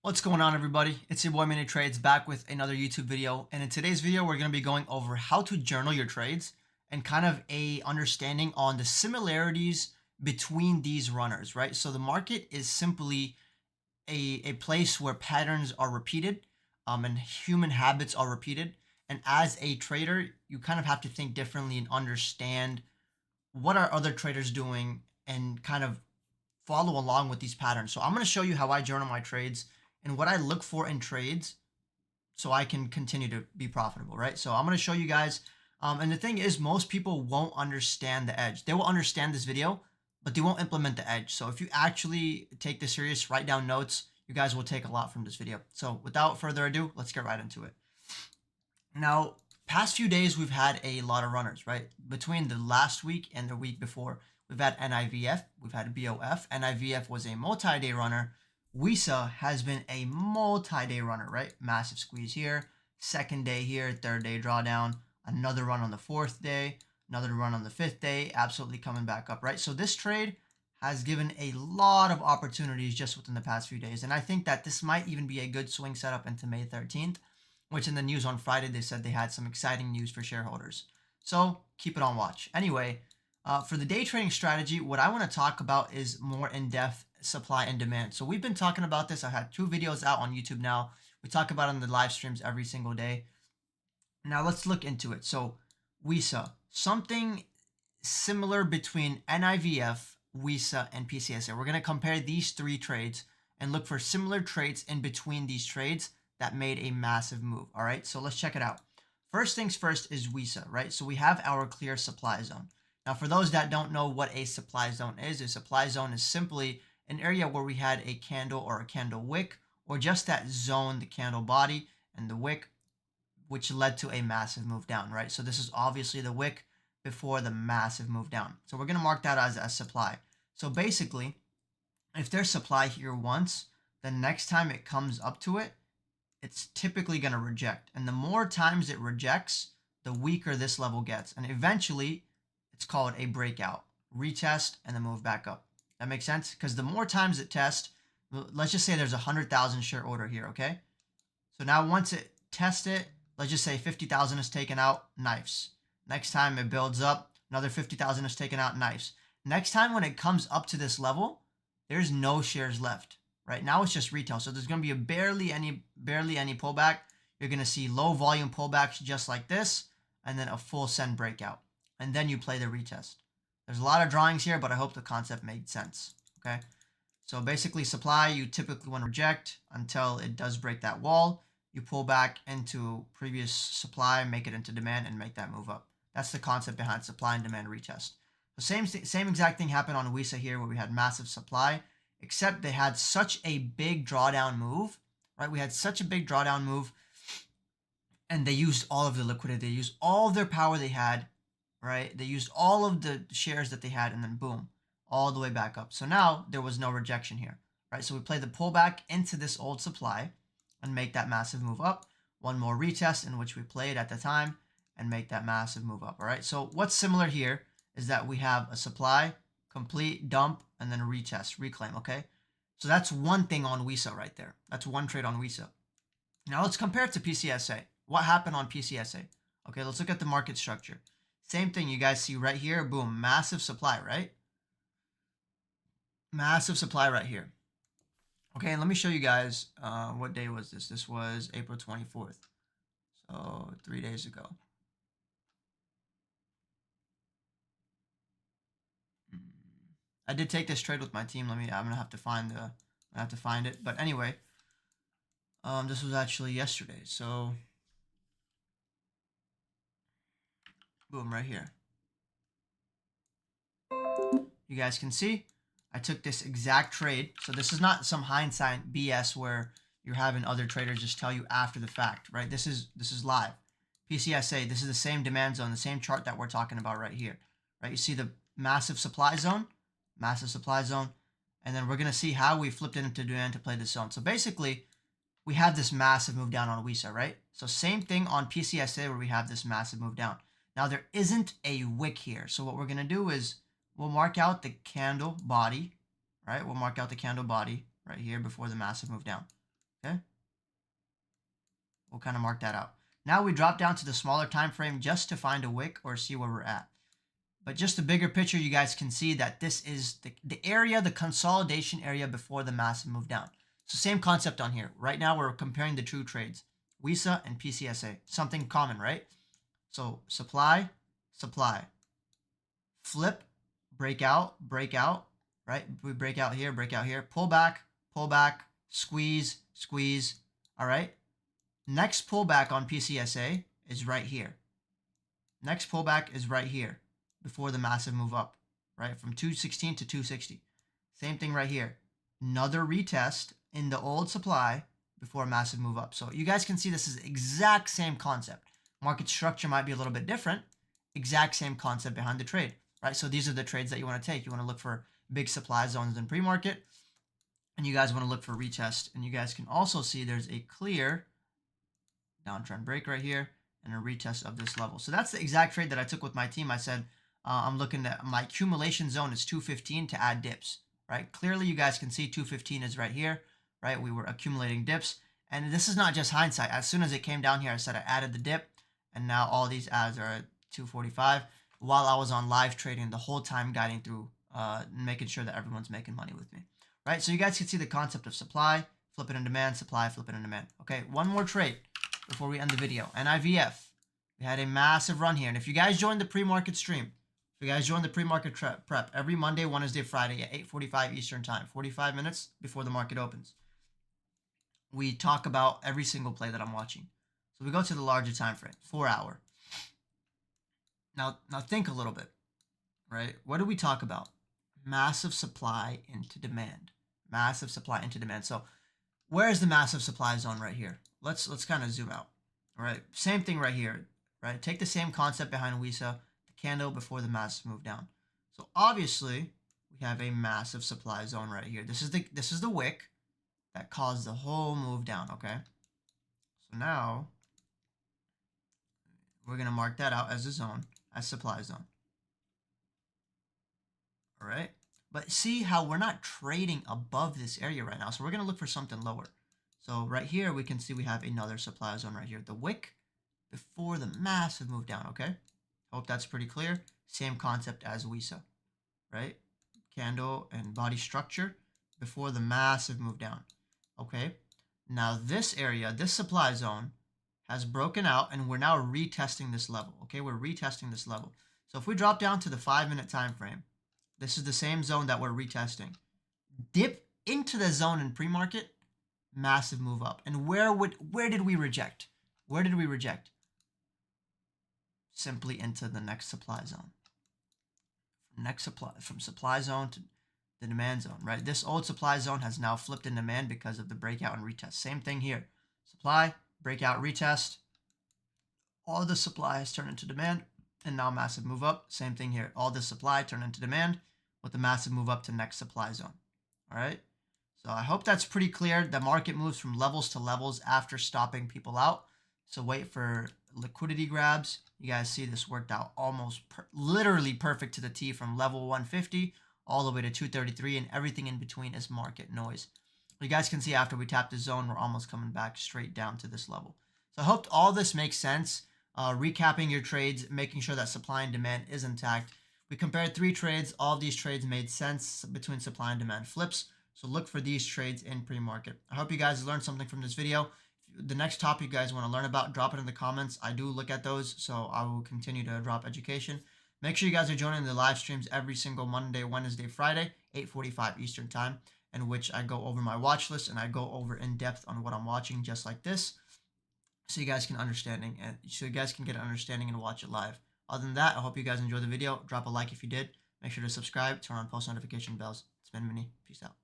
What's going on, everybody? It's your boy Mini Trades back with another YouTube video, and in today's video we're going to be going over how to journal your trades and kind of a understanding on the similarities between these runners, right? So the market is simply a place where patterns are repeated, and human habits are repeated, and as a trader you kind of have to think differently and understand what are other traders doing and kind of follow along with these patterns. So I'm going to show you how I journal my trades and what I look for in trades so I can continue to be profitable, right? So I'm going to show you guys. And the thing is, most people won't understand the edge. They will understand this video, but they won't implement the edge. So if you actually take this serious, write down notes, you guys will take a lot from this video. So without further ado, let's get right into it. Now, past few days, we've had a lot of runners, right? Between the last week and the week before, we've had NIVF, we've had BOF. NIVF was a multi-day runner. WISA has been a multi-day runner, right? Massive squeeze here, second day here, third day drawdown, another run on the fourth day, another run on the fifth day, absolutely coming back up, right? So this trade has given a lot of opportunities just within the past few days. And I think that this might even be a good swing setup into May 13th, which in the news on Friday, they said they had some exciting news for shareholders. So keep it on watch. Anyway, for the day trading strategy, what I want to talk about is more in-depth supply and demand. So we've been talking about this. I had 2 videos out on YouTube now. We talk about it on the live streams every single day. Now let's look into it. So WISA, something similar between NIVF, WISA, and PCSA. We're going to compare these 3 trades and look for similar traits in between these trades that made a massive move. All right, so let's check it out. First things first is WISA, right? So we have our clear supply zone. Now, for those that don't know what a supply zone is, a supply zone is simply an area where we had a candle or a candle wick, or just that zone, the candle body and the wick, which led to a massive move down, right? So this is obviously the wick before the massive move down. So we're going to mark that as a supply. So basically, if there's supply here once, the next time it comes up to it, it's typically going to reject. And the more times it rejects, the weaker this level gets. And eventually, it's called a breakout, retest, and then move back up. That makes sense? Because the more times it tests, let's just say there's a 100,000 share order here, okay? So now once it tests it, let's just say 50,000 is taken out, knives. Next time it builds up, another 50,000 is taken out, knives. Next time when it comes up to this level, there's no shares left. Right now it's just retail, so there's going to be barely any pullback. You're going to see low volume pullbacks just like this, and then a full send breakout, and then you play the retest. There's a lot of drawings here, but I hope the concept made sense. Okay, so basically supply you typically want to reject until it does break that wall. You pull back into previous supply, make it into demand, and make that move up. That's the concept behind supply and demand retest. The same exact thing happened on WISA here, where we had massive supply, except they had such a big drawdown move, right? We had such a big drawdown move, and they used all of the liquidity. They used all of their power they had, right? They used all of the shares that they had, and then boom, all the way back up. So now there was no rejection here, right? So we play the pullback into this old supply and make that massive move up. One more retest in which we played at the time and make that massive move up, all right? So what's similar here is that we have a supply, complete, dump, and then retest, reclaim, okay? So that's one thing on WISA right there. That's one trade on WISA. Now let's compare it to PCSA. What happened on PCSA? Okay, let's look at the market structure. Same thing you guys see right here. Boom, massive supply, right? Massive supply right here. Okay, and let me show you guys what day was this. This was April 24th. So 3 days ago. I did take this trade with my team. I'm gonna have to find it. But anyway, this was actually yesterday. So boom, right here. You guys can see I took this exact trade. So this is not some hindsight BS where you're having other traders just tell you after the fact, right? This is live. PCSA, this is the same demand zone, the same chart that we're talking about right here, right? You see the massive supply zone, and then we're going to see how we flipped it into demand to play this zone. So basically, we have this massive move down on WISA, right? So same thing on PCSA where we have this massive move down. Now there isn't a wick here. So what we're going to do is we'll mark out the candle body, right? We'll mark out the candle body right here before the massive move down. Okay. We'll kind of mark that out. Now we drop down to the smaller time frame just to find a wick or see where we're at. But just the bigger picture, you guys can see that this is the area, the consolidation area before the massive move down. So same concept on here. Right now we're comparing the two trades, WISA and PCSA. Something common, right? So supply, supply, flip, breakout, breakout, right? We break out here, pull back, squeeze, squeeze, all right? Next pullback on PCSA is right here. Next pullback is right here before the massive move up, right? From 216 to 260. Same thing right here. Another retest in the old supply before a massive move up. So you guys can see this is exact same concept. Market structure might be a little bit different. Exact same concept behind the trade, right? So these are the trades that you want to take. You want to look for big supply zones in pre-market, and you guys want to look for retest. And you guys can also see there's a clear downtrend break right here and a retest of this level. So that's the exact trade that I took with my team. I said, I'm looking at my accumulation zone is 215 to add dips, right? Clearly you guys can see 215 is right here, right? We were accumulating dips, and this is not just hindsight. As soon as it came down here, I said I added the dip, and now all these adds are at 245 while I was on live trading the whole time, guiding through, making sure that everyone's making money with me, right? So you guys can see the concept of supply, flip it in demand, supply, flip it in demand. Okay, one more trade before we end the video. NIVF. We had a massive run here. And if you guys joined the pre-market stream, if you guys joined the pre-market prep every Monday, Wednesday, Friday at 8:45 Eastern time, 45 minutes before the market opens, we talk about every single play that I'm watching. So we go to the larger time frame, 4 hour. Now think a little bit, right? What do we talk about? Massive supply into demand. Massive supply into demand. So where is the massive supply zone right here? Let's kind of zoom out. All right, same thing right here, right? Take the same concept behind WISA, the candle before the massive move down. So obviously we have a massive supply zone right here. This is the wick that caused the whole move down. Okay, so now we're gonna mark that out as a zone, as supply zone. All right, but see how we're not trading above this area right now, so we're gonna look for something lower. So right here, we can see we have another supply zone right here. The wick before the massive move down, okay? Hope that's pretty clear. Same concept as WISA, right? Candle and body structure before the massive move down, okay? Now this area, this supply zone has broken out, and we're now retesting this level, okay? We're retesting this level. So if we drop down to the 5-minute time frame, this is the same zone that we're retesting. Dip into the zone in pre-market, massive move up. And where did we reject? Where did we reject? Simply into the next supply zone. From supply zone to the demand zone, right? This old supply zone has now flipped in demand because of the breakout and retest. Same thing here. Supply, breakout, retest. All the supply has turned into demand, and now massive move up. Same thing here. All the supply turned into demand with the massive move up to next supply zone. All right. So I hope that's pretty clear. The market moves from levels to levels after stopping people out. So wait for liquidity grabs. You guys see this worked out almost literally perfect to the T from level 150 all the way to 233, and everything in between is market noise. You guys can see after we tap the zone, we're almost coming back straight down to this level. So I hope all this makes sense. Recapping your trades, making sure that supply and demand is intact. We compared 3 trades. All of these trades made sense between supply and demand flips. So look for these trades in pre-market. I hope you guys learned something from this video. The next topic you guys want to learn about, drop it in the comments. I do look at those, so I will continue to drop education. Make sure you guys are joining the live streams every single Monday, Wednesday, Friday, 8:45 Eastern time, in which I go over my watch list and I go over in depth on what I'm watching, just like this, so you guys can get an understanding and watch it live. Other than that, I hope you guys enjoyed the video. Drop a like if you did. Make sure to subscribe, turn on post notification bells. It's been Mini. Peace out.